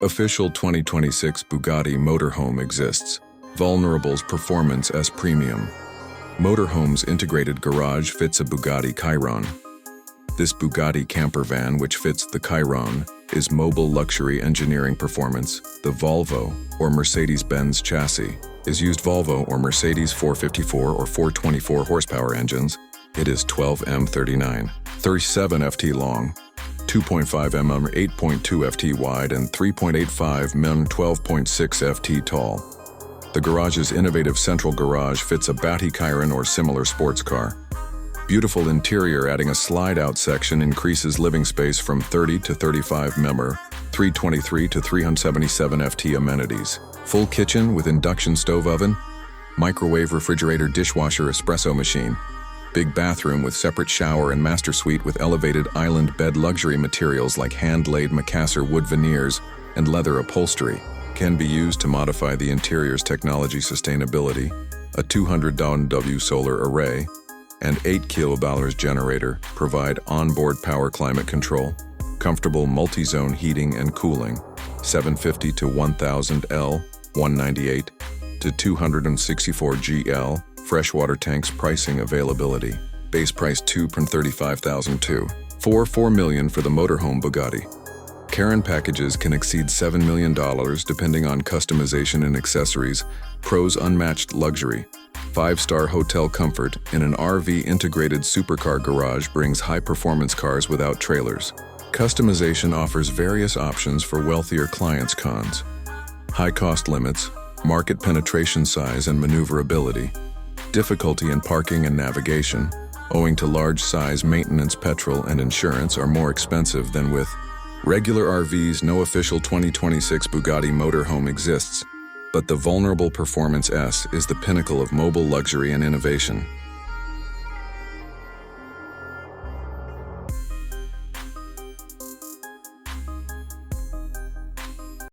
Official 2026 Bugatti Motorhome exists. Vulnerable's Performance S Premium. Motorhome's integrated garage fits a Bugatti Chiron. This Bugatti campervan, which fits the Chiron, is Mobil luxury engineering performance. The Volvo, or Mercedes-Benz chassis, is used Volvo or Mercedes 454 or 424 horsepower engines. It is 12 M39, 37 FT long, 2.5 mm 8.2 FT wide, and 3.85 mm 12.6 FT tall. The garage's innovative central garage fits a Bugatti Chiron or similar sports car. Beautiful interior, adding a slide-out section increases living space from 30 to 35 mm, 323 to 377 FT amenities. Full kitchen with induction stove oven, microwave, refrigerator, dishwasher, espresso machine. Big bathroom with separate shower and master suite with elevated island bed. Luxury materials like hand-laid Macassar wood veneers and leather upholstery can be used to modify the interior's technology. Sustainability, a 200 W solar array and 8 kWh generator provide onboard power. Climate control, comfortable multi-zone heating and cooling, 750 to 1000 L, 198 to 264 GL. Freshwater tanks. Pricing availability. Base price $235,000 to $4 million for the motorhome Bugatti. Chiron packages can exceed $7 million depending on customization and accessories. Pros: unmatched luxury. 5-star hotel comfort in an RV integrated supercar garage brings high-performance cars without trailers. Customization offers various options for wealthier clients. Cons: high cost limits, market penetration, size and maneuverability. Difficulty in parking and navigation, owing to large size. Maintenance, petrol and insurance are more expensive than with regular RVs. No official 2026 Bugatti Motorhome exists, but the vulnerable Performance S is the pinnacle of mobile luxury and innovation.